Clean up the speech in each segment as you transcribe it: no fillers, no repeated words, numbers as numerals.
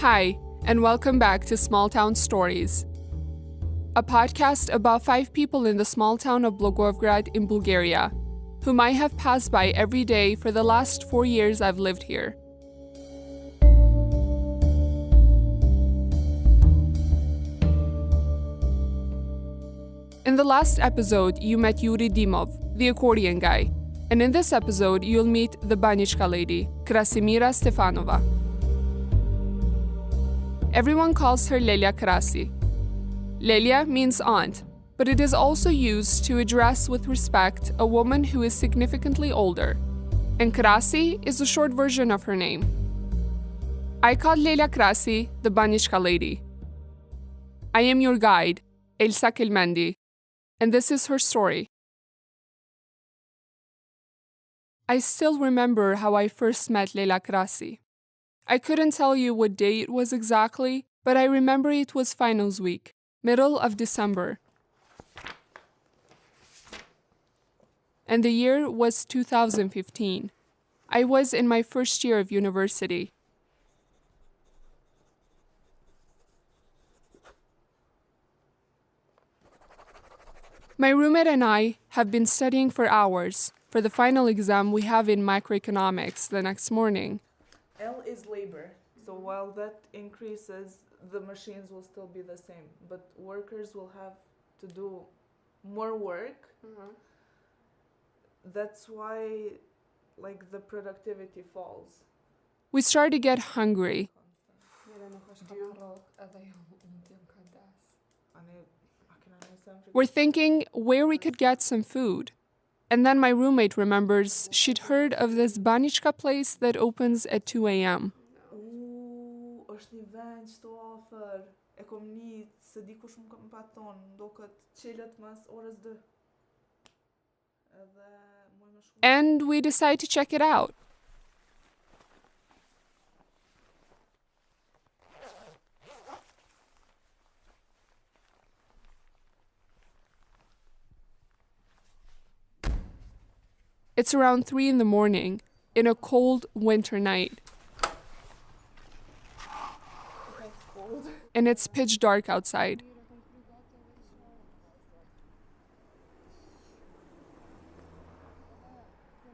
Hi, and welcome back to Small Town Stories, a podcast about 5 people in the small town of Blagoevgrad in Bulgaria, whom I have passed by every day for the last 4 years I've lived here. In the last episode, you met Yuri Dimov, the accordion guy, and in this episode, you'll meet the Banichka Lady, Krasimira Stefanova. Everyone calls her Lelia Krasi. Lelia means aunt, but it is also used to address with respect a woman who is significantly older, and Krasi is a short version of her name. I call Lelia Krasi the Banichka Lady. I am your guide, Elsa Kelmendi, and this is her story. I still remember how I first met Lelia Krasi. I couldn't tell you what day it was exactly, but I remember it was finals week, middle of December. And the year was 2015. I was in my first year of university. My roommate and I have been studying for hours for the final exam we have in microeconomics the next morning. L is labor, so while that increases, the machines will still be the same, but workers will have to do more work. That's why, the productivity falls. We start to get hungry. We're thinking where we could get some food. And then my roommate remembers she'd heard of this Banichka place that opens at 2 a.m. Është një vend që të ofër e komni se dikush më ka paton, do këtë çelët mas orës 2. And we decide to check it out. It's around 3 in the morning, in a cold winter night. And it's pitch dark outside.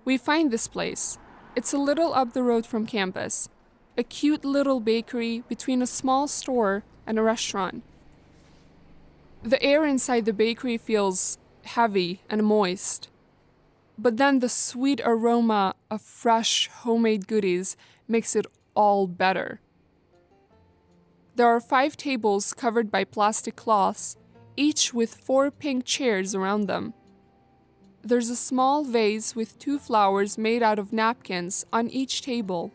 We find this place. It's a little up the road from campus. A cute little bakery between a small store and a restaurant. The air inside the bakery feels heavy and moist. But then the sweet aroma of fresh homemade goodies makes it all better. There are 5 tables covered by plastic cloths, each with 4 pink chairs around them. There's a small vase with 2 flowers made out of napkins on each table.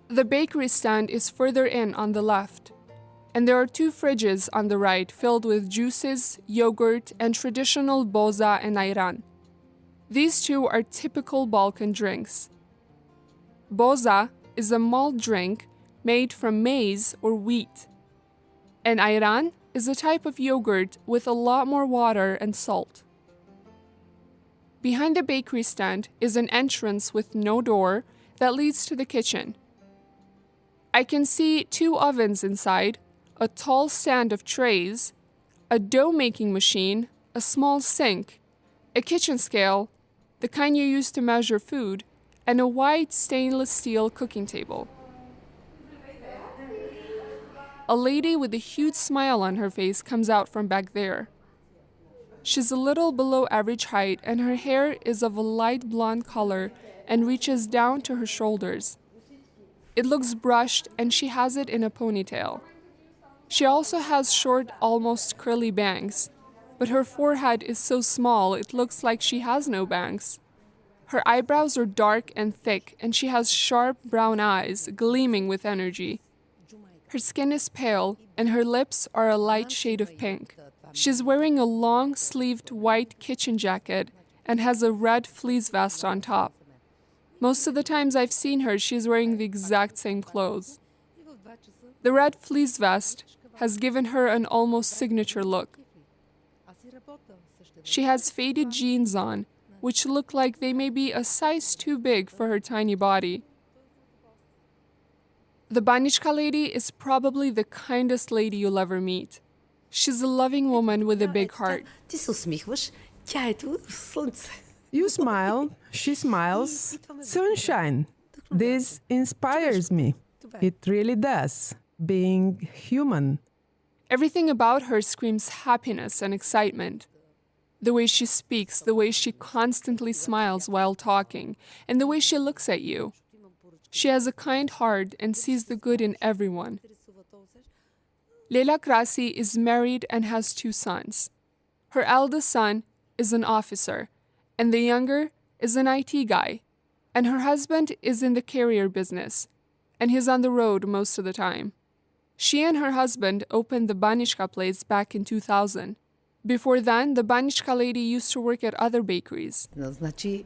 The bakery stand is further in on the left, and there are 2 fridges on the right filled with juices, yogurt, and traditional boza and ayran. These 2 are typical Balkan drinks. Boza is a malt drink made from maize or wheat, and ayran is a type of yogurt with a lot more water and salt. Behind the bakery stand is an entrance with no door that leads to the kitchen. I can see 2 ovens inside, a tall stand of trays, a dough-making machine, a small sink, a kitchen scale, the kind you use to measure food, and a white stainless steel cooking table. A lady with a huge smile on her face comes out from back there. She's a little below average height, and her hair is of a light blonde color and reaches down to her shoulders. It looks brushed, and she has it in a ponytail. She also has short, almost curly bangs, but her forehead is so small it looks like she has no bangs. Her eyebrows are dark and thick, and she has sharp brown eyes, gleaming with energy. Her skin is pale, and her lips are a light shade of pink. She's wearing a long-sleeved white kitchen jacket and has a red fleece vest on top. Most of the times I've seen her, she's wearing the exact same clothes. The red fleece vest has given her an almost signature look. She has faded jeans on, which look like they may be a size too big for her tiny body. The Banichka Lady is probably the kindest lady you'll ever meet. She's a loving woman with a big heart. Ти се усмихваш, тя ето слънце. You smile, she smiles. Sunshine. This inspires me. It really does. Being human. Everything about her screams happiness and excitement. The way she speaks, the way she constantly smiles while talking, and the way she looks at you. She has a kind heart and sees the good in everyone. Leila Krasi is married and has 2 sons. Her eldest son is an officer, and the younger is an IT guy. And her husband is in the carrier business, and he's on the road most of the time. She and her husband opened the Banichka place back in 2000. Before then, the Banichka Lady used to work at other bakeries. Значи,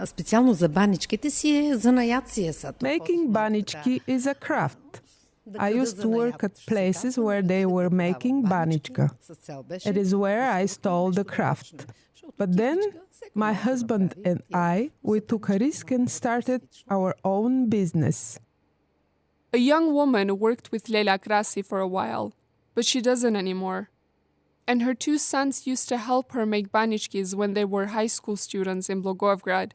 специално за баничките си е занаят си е са. Making banichki is a craft. I used to work at places where they were making banichka. It is where I stole the craft. But then, my husband and we took a risk and started our own business. A young woman worked with Leila Krasi for a while, but she doesn't anymore. And her 2 sons used to help her make banichkis when they were high school students in Blagoevgrad.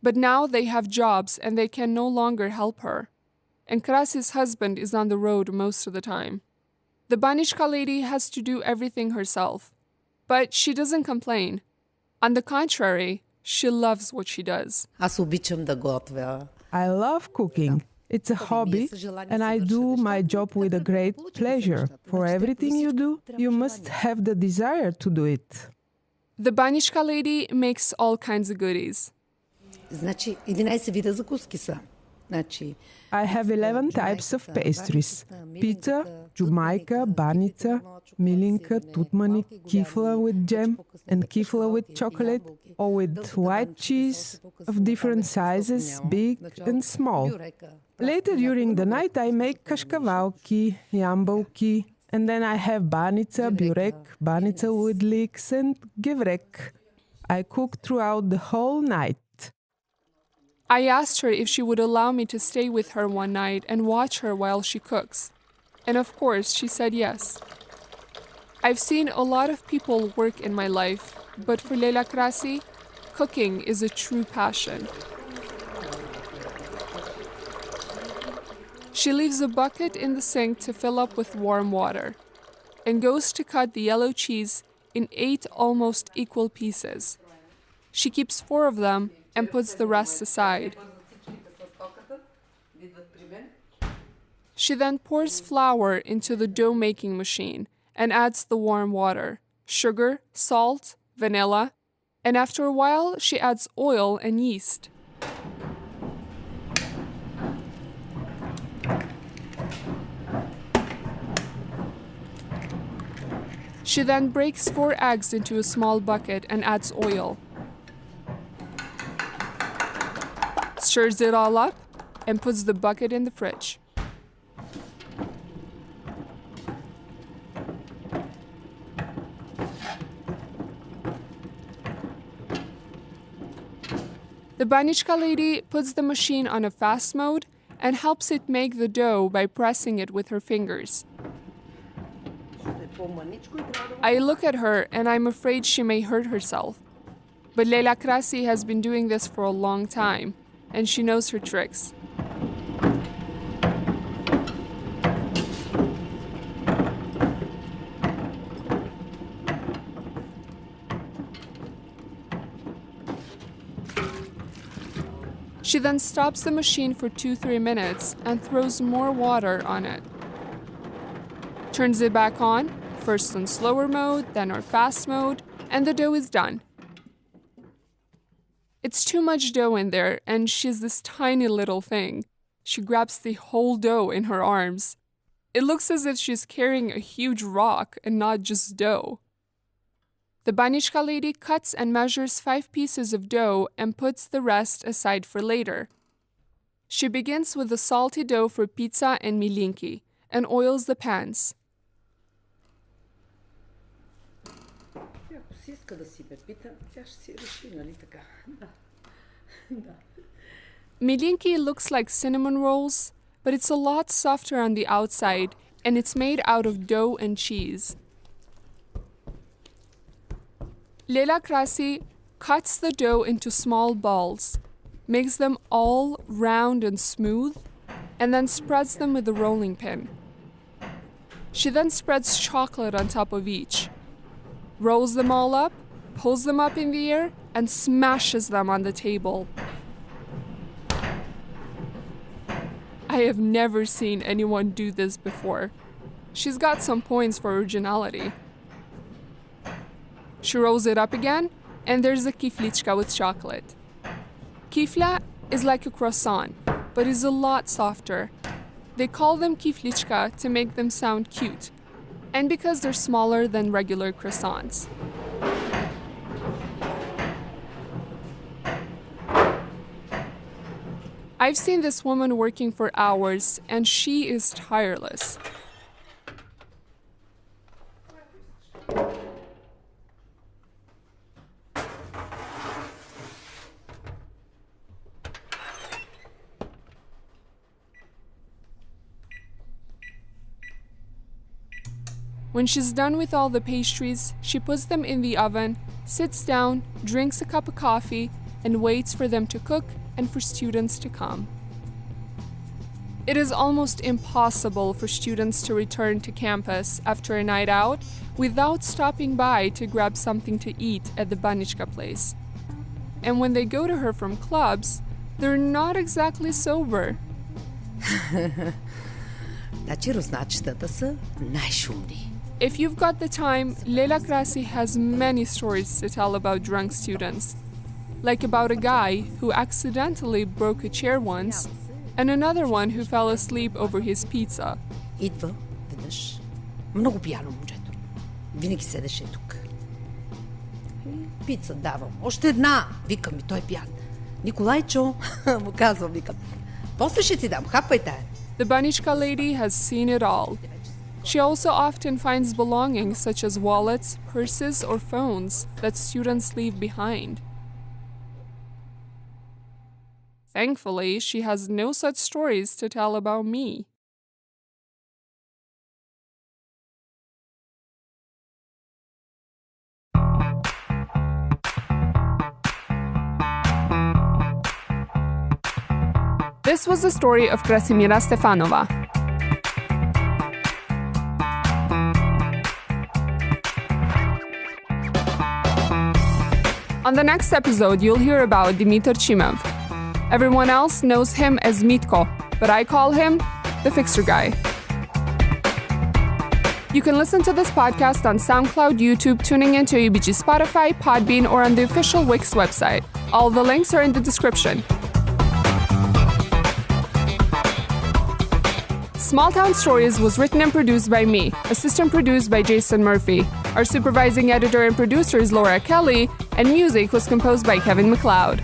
But now they have jobs and they can no longer help her. And Krasi's husband is on the road most of the time. The Banichka Lady has to do everything herself. But she doesn't complain. On the contrary, she loves what she does. Аз обичам да готвя. I love cooking. It's a hobby, and I do my job with a great pleasure. For everything you do, you must have the desire to do it. The Banichka Lady makes all kinds of goodies. Значи, 11 вида закуски са. Значи, I have 11 types of pastries. Pizza, Jamaica, banica, milinka, tutmanik, kifla with jam, and kifla with chocolate, or with white cheese of different sizes, big and small. Later during the night I make kashkavalki, yambovki, and then I have banica, burek, banica with leeks, and gevrek. I cook throughout the whole night. I asked her if she would allow me to stay with her one night and watch her while she cooks. And of course, she said yes. I've seen a lot of people work in my life, but for Leila Krasi, cooking is a true passion. She leaves a bucket in the sink to fill up with warm water and goes to cut the yellow cheese in 8 almost equal pieces. She keeps 4 of them and puts the rest aside. She then pours flour into the dough-making machine and adds the warm water, sugar, salt, vanilla, and after a while she adds oil and yeast. She then breaks 4 eggs into a small bucket and adds oil. Stirs it all up and puts the bucket in the fridge. The Banichka Lady puts the machine on a fast mode and helps it make the dough by pressing it with her fingers. I look at her and I'm afraid she may hurt herself. But Leila Krasi has been doing this for a long time, and she knows her tricks. She then stops the machine for 2-3 minutes and throws more water on it. Turns it back on, first on slower mode, then on fast mode, and the dough is done. It's too much dough in there, and she's this tiny little thing. She grabs the whole dough in her arms. It looks as if she's carrying a huge rock and not just dough. The Banichka Lady cuts and measures 5 pieces of dough and puts the rest aside for later. She begins with the salty dough for pizza and milinki and oils the pans. Milinki looks like cinnamon rolls, but it's a lot softer on the outside, and it's made out of dough and cheese. Lela Krasi cuts the dough into small balls, makes them all round and smooth, and then spreads them with a rolling pin. She then spreads chocolate on top of each, rolls them all up, pulls them up in the air, and smashes them on the table. I have never seen anyone do this before. She's got some points for originality. She rolls it up again, and there's a kiflichka with chocolate. Kifla is like a croissant, but is a lot softer. They call them kiflichka to make them sound cute, and because they're smaller than regular croissants. I've seen this woman working for hours, and she is tireless. When she's done with all the pastries, she puts them in the oven, sits down, drinks a cup of coffee, and waits for them to cook and for students to come. It is almost impossible for students to return to campus after a night out without stopping by to grab something to eat at the Banichka place. And when they go to her from clubs, they're not exactly sober. Значи русначетата са най-шумни. If you've got the time, Lela Krasi has many stories to tell about drunk students. Like about a guy who accidentally broke a chair once, and another one who fell asleep over his pizza. Идва веднъж много пияно момчето. Винаги седеше тук. Пица давам. Още една! Викам ми, той пиян. Николайчо, му казвам, викам. После ще ти дам, хапай тая. The Banichka Lady has seen it all. She also often finds belongings such as wallets, purses, or phones that students leave behind. Thankfully, she has no such stories to tell about me. This was the story of Krasimira Stefanova. On the next episode, you'll hear about Dimitar Chimev. Everyone else knows him as Mitko, but I call him the Fixer Guy. You can listen to this podcast on SoundCloud, YouTube, tuning into UBG Spotify, Podbean, or on the official Wix website. All the links are in the description. Small Town Stories was written and produced by me, assistant produced by Jason Murphy. Our supervising editor and producer is Laura Kelly, and music was composed by Kevin MacLeod.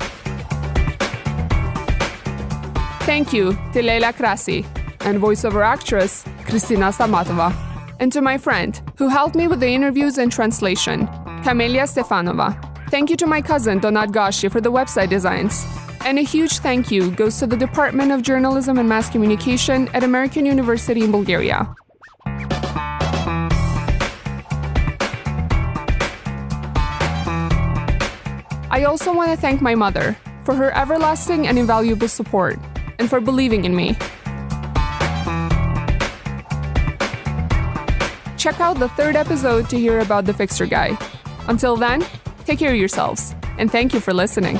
Thank you to Lela Krasi and voiceover actress Kristina Stamatova. And to my friend, who helped me with the interviews and translation, Kameliya Stefanova. Thank you to my cousin Donat Gashi for the website designs. And a huge thank you goes to the Department of Journalism and Mass Communication at American University in Bulgaria. I also want to thank my mother for her everlasting and invaluable support and for believing in me. Check out the third episode to hear about the Fixer Guy. Until then, take care of yourselves, and thank you for listening.